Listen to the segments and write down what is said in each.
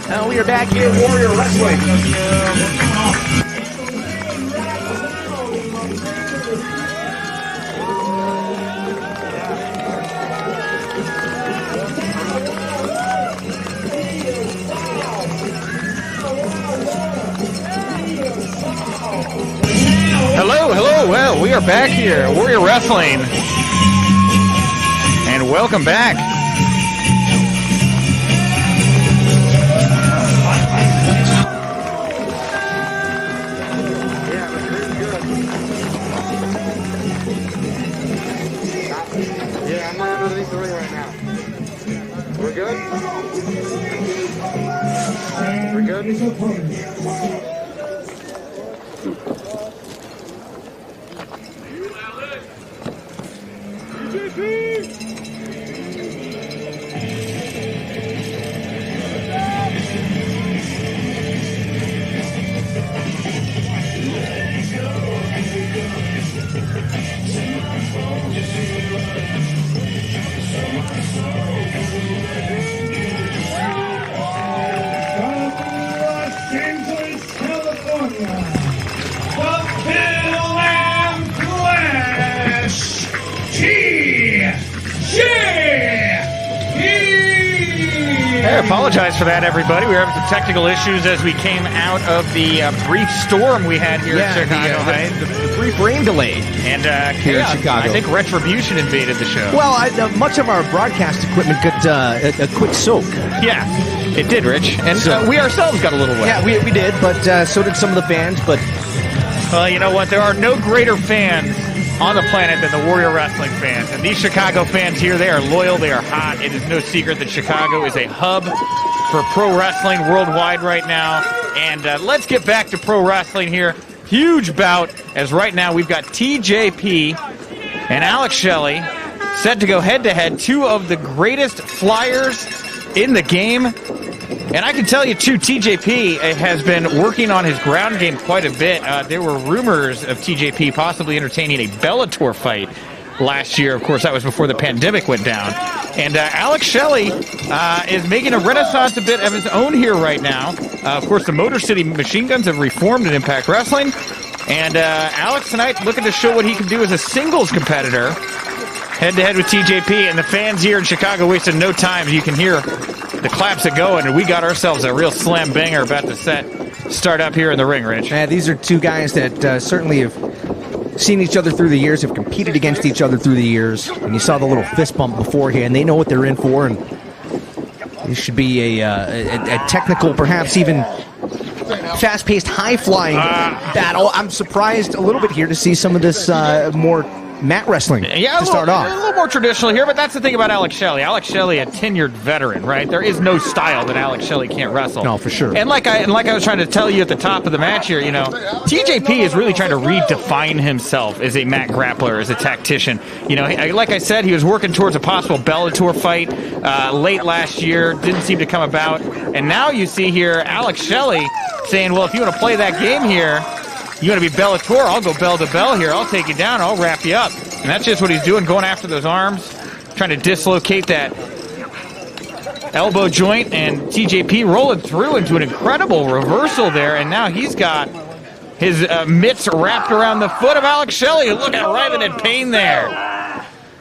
Now we are back here at Warrior Wrestling. Hello. Well, we are back here at Warrior Wrestling. And welcome back. Yeah, I'm not underneath the ring right now. We're good? We're good? I apologize for that, everybody. We were having some technical issues as we came out of the brief storm we had here in Chicago. The brief rain delay. And here in Chicago. I think Retribution invaded the show. Well, much of our broadcast equipment got a quick soak. Yeah, it did, Rich. And we ourselves got a little wet. Yeah, we did, but so did some of the fans. But well, you know what? There are no greater fans on the planet than the Warrior Wrestling fans. And these Chicago fans here, they are loyal, they are hot. It is no secret that Chicago is a hub for pro wrestling worldwide right now. And let's get back to pro wrestling here. Huge bout, as right now we've got TJP and Alex Shelley set to go head-to-head, two of the greatest flyers in the game. And I can tell you, too, TJP has been working on his ground game quite a bit. There were rumors of TJP possibly entertaining a Bellator fight last year. Of course, that was before the pandemic went down. And Alex Shelley is making a renaissance a bit of his own here right now. Of course, the Motor City Machine Guns have reformed in Impact Wrestling. And Alex tonight looking to show what he can do as a singles competitor. Head-to-head with TJP, and the fans here in Chicago wasted no time. You can hear the claps are going, and we got ourselves a real slam banger about to start up here in the ring, Rich. These are two guys that certainly have seen each other through the years, have competed against each other through the years, and you saw the little fist bump beforehand. They know what they're in for, and this should be a technical, perhaps even fast-paced, high-flying battle. I'm surprised a little bit here to see some of this more mat wrestling to start off. A little more traditional here, but that's the thing about Alex Shelley. Alex Shelley, a tenured veteran, right? There is no style that Alex Shelley can't wrestle. No, for sure. And like I was trying to tell you at the top of the match here, you know, TJP is really trying to redefine himself as a mat grappler, as a tactician. You know, like I said, he was working towards a possible Bellator fight late last year. Didn't seem to come about. And now you see here Alex Shelley saying, well, if you want to play that game here, you want to be Bellator, I'll go bell to bell here. I'll take you down. I'll wrap you up. And that's just what he's doing, going after those arms, trying to dislocate that elbow joint. And TJP rolling through into an incredible reversal there. And now he's got his mitts wrapped around the foot of Alex Shelley. Look at writhing in pain there.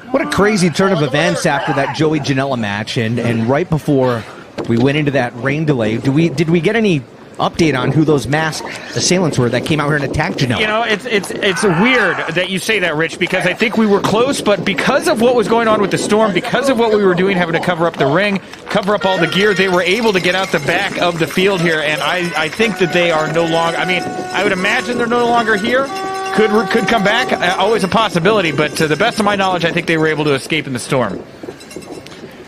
What a crazy turn of events after that Joey Janela match. And right before we went into that rain delay, did we get any update on who those masked assailants were that came out here and attacked Janela? You know, it's weird that you say that, Rich, because I think we were close, but because of what was going on with the storm, because of what we were doing, having to cover up the ring, cover up all the gear, they were able to get out the back of the field here, and I think that they are no longer, I mean, I would imagine they're no longer here. Could come back, always a possibility, but to the best of my knowledge, I think they were able to escape in the storm.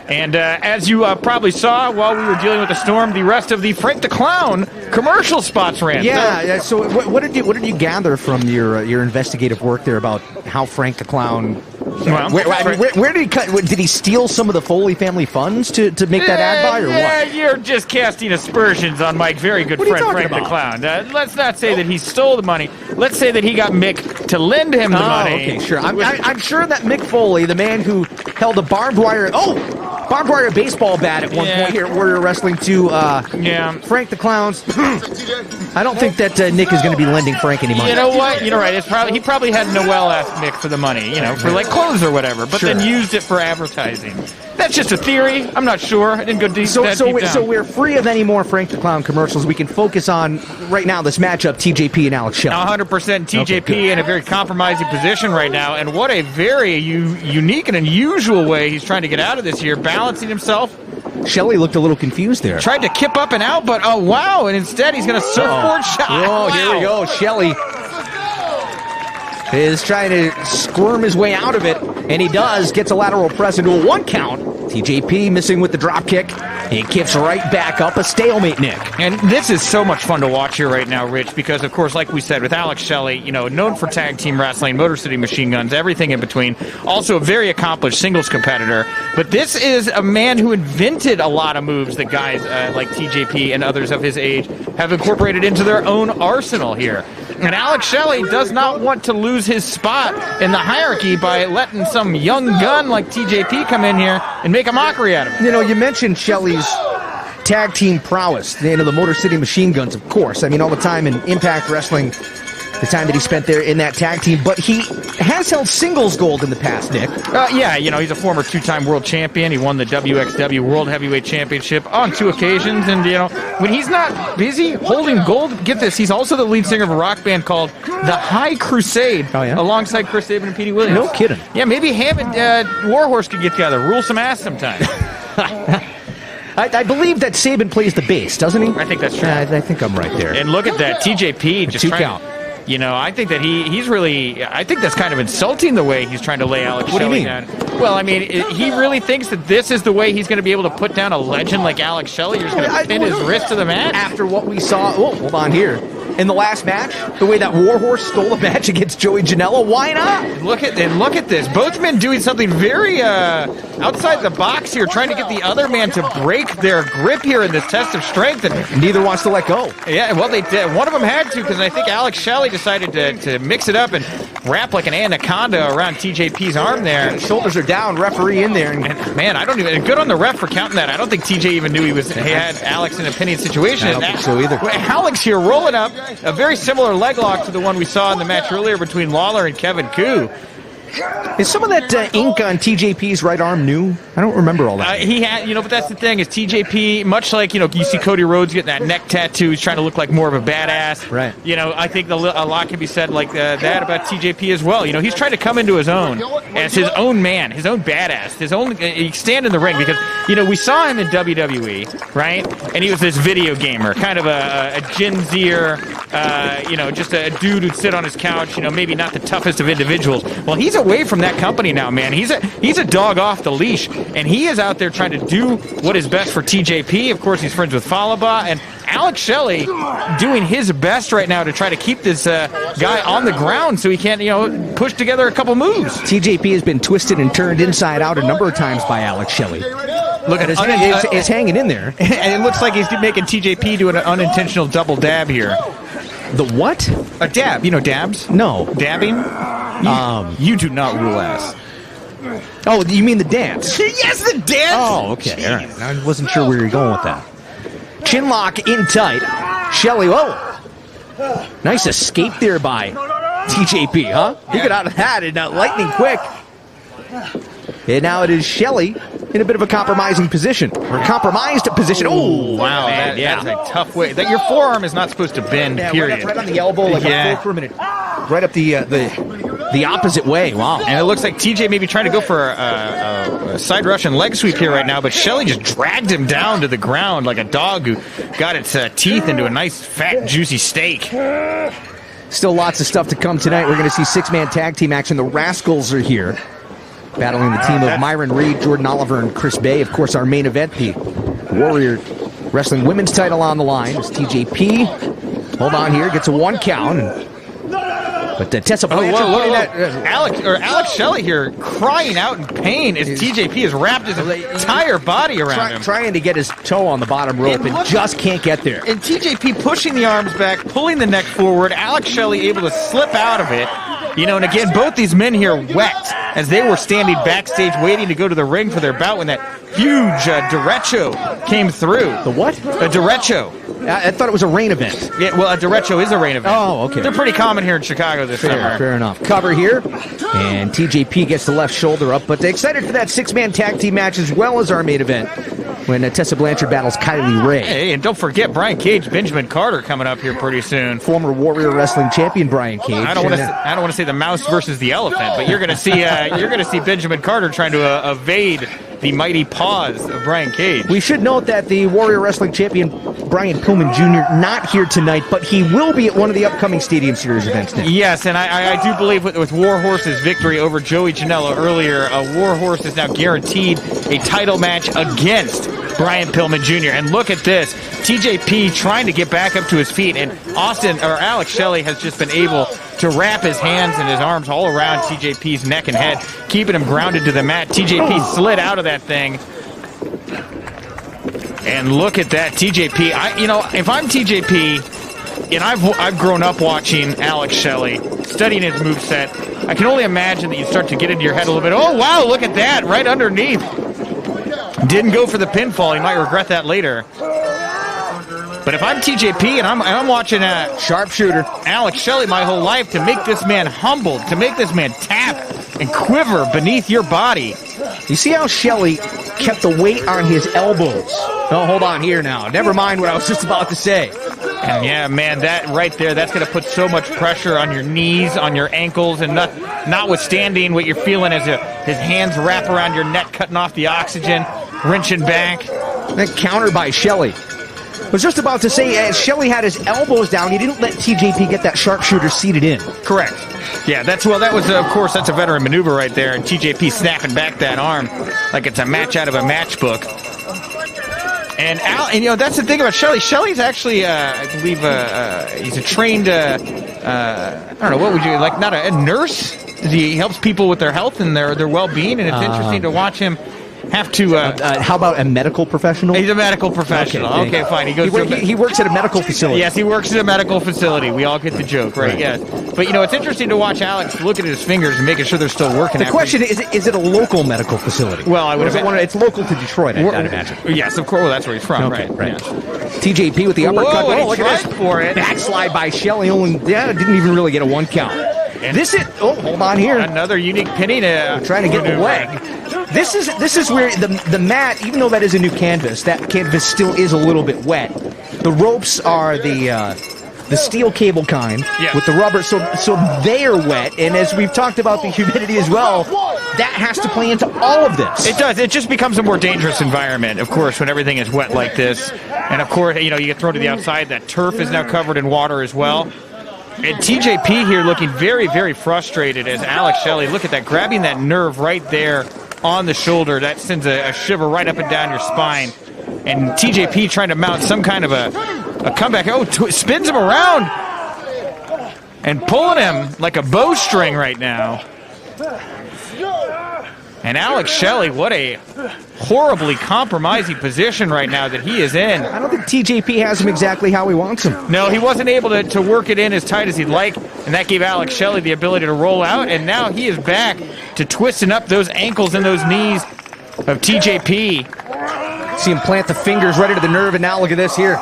And as you probably saw while we were dealing with the storm, the rest of the Frank the Clown commercial spots ran. Yeah. So what did you gather from your investigative work there about how Frank the Clown Well, Where did he cut? Did he steal some of the Foley family funds to make that ad buy, or what? You're just casting aspersions on my very good friend Frank the Clown. Let's not say that he stole the money. Let's say that he got Mick to lend him the money. Okay, sure. I'm sure that Mick Foley, the man who held a barbed wire baseball bat at one point here at Warrior Wrestling to Frank the Clown's. I don't think that Nick is going to be lending Frank any money. You know what? You're right. He probably had Noel ask Mick for the money, for like clothes or whatever, but then used it for advertising. That's just a theory. I'm not sure. I didn't go deep. So we're free of any more Frank the Clown commercials. We can focus on right now this matchup: TJP and Alex Shelley. 100% TJP in a very compromising position right now, and what a very unique and unusual way he's trying to get out of this here, balancing himself. Shelley looked a little confused there. Tried to kip up and out, but oh wow! And instead he's going to surfboard shot. Oh, here we go. Shelley is trying to squirm his way out of it, and he does. Gets a lateral press into a 1 count. TJP missing with the drop kick. He kicks right back up, a stalemate, Nick. And this is so much fun to watch here right now, Rich, because, of course, like we said, with Alex Shelley, known for tag team wrestling, Motor City Machine Guns, everything in between. Also a very accomplished singles competitor. But this is a man who invented a lot of moves that guys like TJP and others of his age have incorporated into their own arsenal here. And Alex Shelley does not want to lose his spot in the hierarchy by letting some young gun like TJP come in here and make a mockery out of him. You mentioned Shelley's tag team prowess, the Motor City Machine Guns, of course. I mean, all the time in Impact Wrestling, the time that he spent there in that tag team. But he has held singles gold in the past, Nick. He's a former 2-time world champion. He won the WXW World Heavyweight Championship on 2 occasions. And, when he's not busy holding gold, get this, he's also the lead singer of a rock band called The High Crusade, alongside Chris Sabin and Petey Williams. No kidding. Yeah, maybe him and Warhorse could get together, rule some ass sometime. I believe that Sabin plays the bass, doesn't he? I think that's true. I think I'm right there. And look at that, TJP just 2 count. I think that he's really, I think that's kind of insulting the way he's trying to lay Alex Shelley down. Well, I mean, he really thinks that this is the way he's going to be able to put down a legend like Alex Shelley. You're just going to pin his wrist to the mat? After what we saw, hold on here. In the last match, the way that Warhorse stole a match against Joey Janela, why not? Look at this. Both men doing something very outside the box here, trying to get the other man to break their grip here in this test of strength. And neither wants to let go. Yeah, well, they did. One of them had to, because I think Alex Shelley decided to mix it up and wrap like an anaconda around TJP's arm there. Shoulders are down, referee in there. And man, I don't even, good on the ref for counting that. I don't think TJ even knew he had Alex in a pinning situation. I don't think so either. Alex here rolling up a very similar leg lock to the one we saw in the match earlier between Lawler and Kevin Koo. Is some of that ink on TJP's right arm new? I don't remember all that. He had, but that's the thing is TJP, much like, you see Cody Rhodes getting that neck tattoo, he's trying to look like more of a badass. Right. I think a lot can be said like that about TJP as well. He's trying to come into his own as his own man, his own badass, his own, stand in the ring because, we saw him in WWE, right? And he was this video gamer, kind of a Gen Zer, just a dude who'd sit on his couch, maybe not the toughest of individuals. Well, he's away from that company now, man. He's a dog off the leash, and he is out there trying to do what is best for TJP. Of course, he's friends with Falaba, and Alex Shelley doing his best right now to try to keep this guy on the ground so he can, push together a couple moves. TJP has been twisted and turned inside out a number of times by Alex Shelley. Look at it's hanging in there. And it looks like he's making TJP do an unintentional double dab here. The what? A dab. Dabs? No. Dabbing? You do not rule ass. Oh, you mean the dance? Yes, the dance! Oh, okay. All right. I wasn't sure where you were going with that. Chin lock in tight. Shelley, nice escape there by TJP, huh? He got out of that in lightning quick. And now it is Shelley in a bit of a compromising position. Or compromised position. Oh, wow. That's a tough way. That your forearm is not supposed to bend, period. Right on the elbow, like a fulcrum, and right up the opposite way. Wow. And it looks like TJ may be trying to go for a side Russian leg sweep here right now, but Shelley just dragged him down to the ground like a dog who got its teeth into a nice, fat, juicy steak. Still lots of stuff to come tonight. We're going to see 6-man tag team action. The Rascals are here, battling the team of Myron Reed, Jordan Oliver, and Chris Bay. Of course, our main event, the Warrior Wrestling Women's title on the line. It's TJP. Hold on here. Gets a 1 count. But Tessa Oh, Blanchard whoa, putting whoa. that. Alex Shelley here crying out in pain as TJP has wrapped his entire body around him. Trying to get his toe on the bottom rope and just can't get there. And TJP pushing the arms back, pulling the neck forward. Alex Shelley able to slip out of it. You know, and again, both these men here wet as they were standing backstage waiting to go to the ring for their bout when that huge derecho came through. The what? A derecho. I thought it was a rain event. Yeah, well, a derecho is a rain event. Oh, okay. They're pretty common here in Chicago this summer. Fair enough. Cover here, and TJP gets the left shoulder up, but excited for that six-man tag team match as well as our main event when Tessa Blanchard battles Kylie Ray. Hey, and don't forget Brian Cage, Benjamin Carter coming up here pretty soon. Former Warrior Wrestling champion Brian Cage. I don't want to say the mouse versus the elephant, but you're going to see Benjamin Carter trying to evade the mighty paws of Brian Cage. We should note that the Warrior Wrestling champion Brian Pillman Jr. not here tonight, but he will be at one of the upcoming Stadium Series events. Nick. Yes, and I do believe with Warhorse's victory over Joey Janela earlier, Warhorse is now guaranteed a title match against Brian Pillman Jr. And look at this, TJP trying to get back up to his feet, and Alex Shelley has just been able to wrap his hands and his arms all around TJP's neck and head, keeping him grounded to the mat. TJP slid out of that thing. And look at that, TJP. If I'm TJP, and I've grown up watching Alex Shelley, studying his moveset, I can only imagine that you start to get into your head a little bit. Oh, wow, look at that, right underneath. Didn't go for the pinfall. He might regret that later. But if I'm TJP and I'm watching sharpshooter Alex Shelley my whole life, to make this man humbled, to make this man tap and quiver beneath your body. You see how Shelley kept the weight on his elbows? Oh, hold on here now. Never mind what I was just about to say. And yeah, man, that right there, that's going to put so much pressure on your knees, on your ankles, and notwithstanding what you're feeling as his hands wrap around your neck, cutting off the oxygen, wrenching back. Then countered by Shelley. I was just about to say, as Shelley had his elbows down, he didn't let TJP get that sharpshooter seated in. Correct. Yeah, that's a veteran maneuver right there, and TJP snapping back that arm like it's a match out of a matchbook. And that's the thing about Shelley. Shelley's actually, I believe, he's a trained, I don't know, what would you, like, not a nurse? He helps people with their health and their well-being, and it's interesting to watch him have to... how about a medical professional? He's a medical professional. Okay, fine. He works at a medical facility. Yes, he works at a medical facility. We all get the joke, right? Yes. But, it's interesting to watch Alex looking at his fingers and making sure they're still working. The question is it a local medical facility? Well, I would have... It's local to Detroit, I'd imagine. Yes, of course. Well, that's where he's from, right? Yeah. TJP with the uppercut. Whoa, look at this. For it. Backslide by Shelley. Didn't even really get a one count. And hold on here. Another unique pinning. Trying to get the leg. This is where the mat, even though that is a new canvas, that canvas still is a little bit wet. The ropes are the steel cable kind with the rubber, so they are wet. And as we've talked about the humidity as well, that has to play into all of this. It does. It just becomes a more dangerous environment, of course, when everything is wet like this. And of course, you get thrown to the outside. That turf is now covered in water as well. And TJP here looking very, very frustrated as Alex Shelley, look at that, grabbing that nerve right there on the shoulder. That sends a shiver right up and down your spine. And TJP trying to mount some kind of a comeback. Spins him around and pulling him like a bowstring right now. And Alex Shelley, what a horribly compromising position right now that he is in. I don't think TJP has him exactly how he wants him. No, he wasn't able to work it in as tight as he'd like, and that gave Alex Shelley the ability to roll out, and now he is back to twisting up those ankles and those knees of TJP. See him plant the fingers right into the nerve, and now look at this here.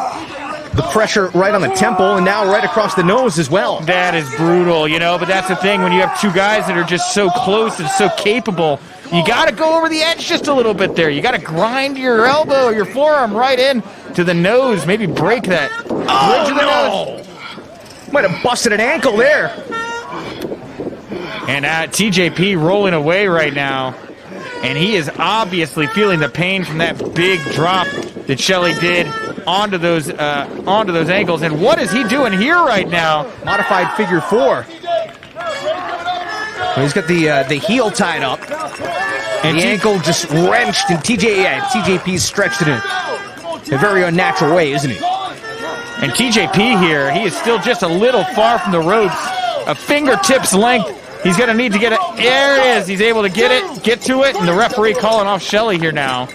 The pressure right on the temple, and now right across the nose as well. That is brutal, but that's the thing. When you have two guys that are just so close and so capable, you got to go over the edge just a little bit there. You got to grind your elbow or your forearm right in to the nose. Maybe break that. Bridge of the nose. Might have busted an ankle there. And TJP rolling away right now. And he is obviously feeling the pain from that big drop that Shelley did onto those ankles. And what is he doing here right now? Modified figure 4. Well, he's got the heel tied up. And the ankle just wrenched, and TJP's stretched it in a very unnatural way, isn't he? And TJP here, he is still just a little far from the ropes. a fingertips length. He's going to need to get it. There it is. He's able to get it, get to it, and the referee calling off Shelley here now.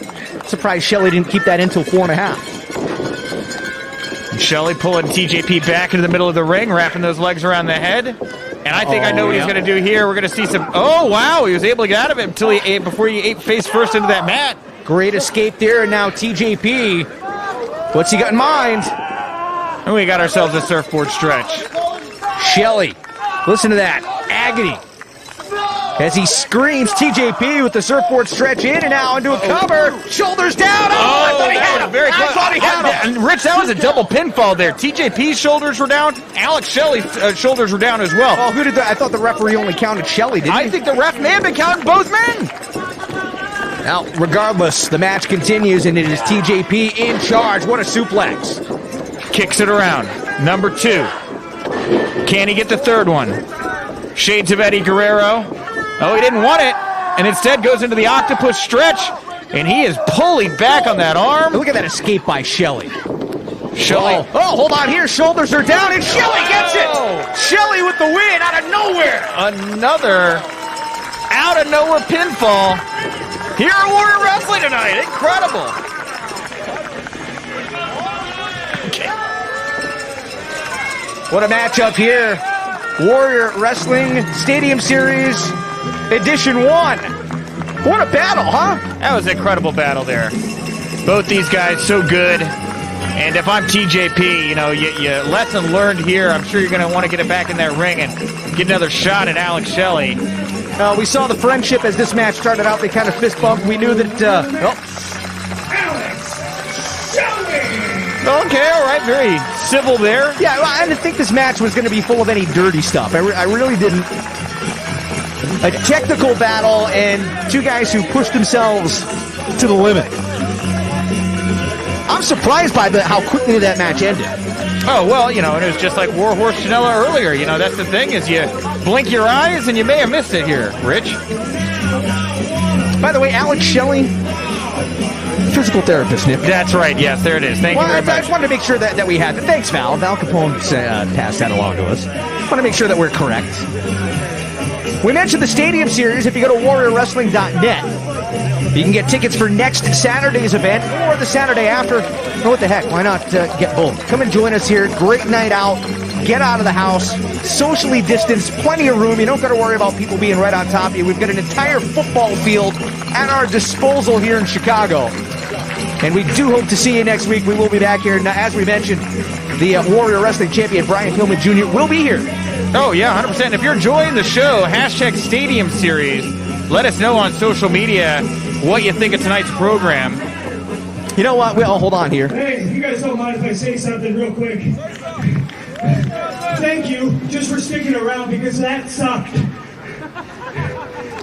Surprised Shelley didn't keep that until 4.5. And Shelley pulling TJP back into the middle of the ring, wrapping those legs around the head. And I think I know what he's going to do here. We're going to see some. Oh wow, he was able to get out of it until he ate before he ate face first into that mat. Great escape there, and now TJP. What's he got in mind? And we got ourselves a surfboard stretch. Shelley, listen to that agony as he screams. TJP with the surfboard stretch in and out into a cover. Shoulders down. Oh, I thought he had him. Very close. I thought he had him. And Rich, that was a double pinfall there. TJP's shoulders were down. Alex Shelley's shoulders were down as well. Oh, who did that? I thought the referee only counted Shelley, didn't he? I think the ref may have been counting both men. Now, regardless, the match continues, and it is TJP in charge. What a suplex. Kicks it around. Number 2. Can he get the third one? Shades of Eddie Guerrero. Oh, he didn't want it, and instead goes into the octopus stretch, and he is pulling back on that arm. Look at that escape by Shelley. Shelley. Oh, hold on here. Shoulders are down, and Shelley gets it. Shelley with the win out of nowhere. Another out-of-nowhere pinfall here at Warrior Wrestling tonight. Incredible. Okay. What a matchup here. Warrior Wrestling Stadium Series Edition 1. What a battle, huh? That was an incredible battle there. Both these guys so good. And if I'm TJP, you know, you lesson learned here. I'm sure you're going to want to get it back in that ring and get another shot at Alex Shelley. We saw the friendship as this match started out. They kind of fist bumped. We knew that. Okay, all right, very civil there. Yeah, well, I didn't think this match was going to be full of any dirty stuff. I really didn't. A technical battle and two guys who pushed themselves to the limit. I'm surprised by how quickly that match ended. Oh, well, you know, and it was just like Warhorse Janela earlier. You know, that's the thing is you blink your eyes and you may have missed it here, Rich. By the way, Alex Shelley, physical therapist, Nip. That's right, yes, there it is. Thank you very much. I just wanted to make sure that we had it. Thanks, Val. Val Capone passed that along to us. I want to make sure that we're correct. We mentioned the Stadium Series. If you go to warriorwrestling.net, you can get tickets for next Saturday's event or the Saturday after. Oh, what the heck? Why not get both? Come and join us here. Great night out. Get out of the house. Socially distanced. Plenty of room. You don't got to worry about people being right on top of you. We've got an entire football field at our disposal here in Chicago. And we do hope to see you next week. We will be back here. Now, as we mentioned, the Warrior Wrestling Champion, Brian Pillman Jr., will be here. Oh, yeah, 100%. If you're enjoying the show, hashtag Stadium Series, let us know on social media what you think of tonight's program. You know what? Well, hold on here. Hey, you guys don't mind if I say something real quick? Thank you just for sticking around because that sucked.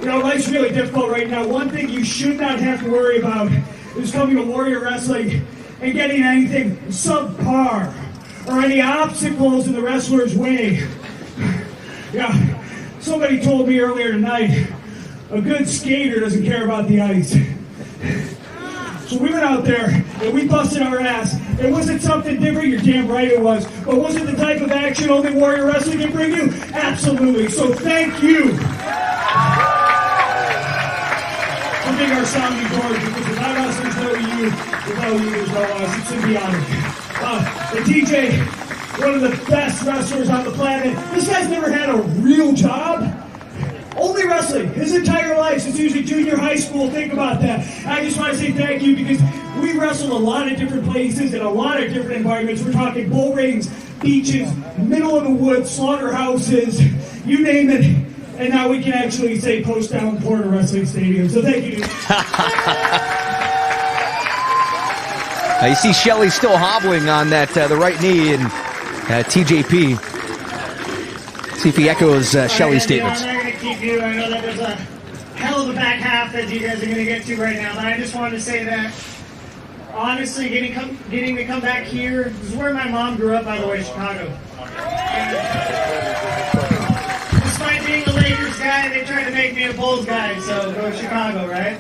You know, life's really difficult right now. One thing you should not have to worry about is coming to Warrior Wrestling and getting anything subpar or any obstacles in the wrestler's way. Yeah, somebody told me earlier tonight, a good skater doesn't care about the ice. So we went out there and we busted our ass. It wasn't something different, you're damn right it was. But was it the type of action only Warrior Wrestling can bring you? Absolutely. So thank you for being our sounding board, because without us there's no you, without you there's no us. It's symbiotic. The DJ, one of the best wrestlers on the planet. This guy's never had a real job. Only wrestling his entire life since he was in junior high school. Think about that. I just want to say thank you because we wrestled a lot of different places in a lot of different environments. We're talking bull rings, beaches, middle of the woods, slaughterhouses, you name it. And now we can actually say Post Down Porter Wrestling Stadium. So thank you. You see Shelley still hobbling on that the right knee, and TJP. See if he echoes Shelley's statements. I'm not going to keep you. I know that there's a hell of a back half that you guys are going to get to right now, but I just wanted to say that, honestly, getting to come back here, this is where my mom grew up, by the way, Chicago. And despite being a Lakers guy, they tried to make me a Bulls guy, so go Chicago, right?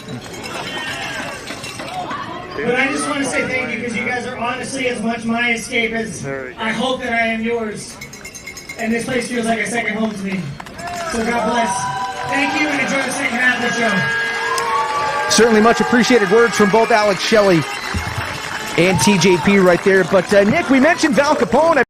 But I just want to say thank you, because you guys are honestly as much my escape as I hope that I am yours. and this place feels like a second home to me. So God bless. Thank you, and enjoy the second half of the show. Certainly much appreciated words from both Alex Shelley and TJP right there. But Nick, we mentioned Val Capone.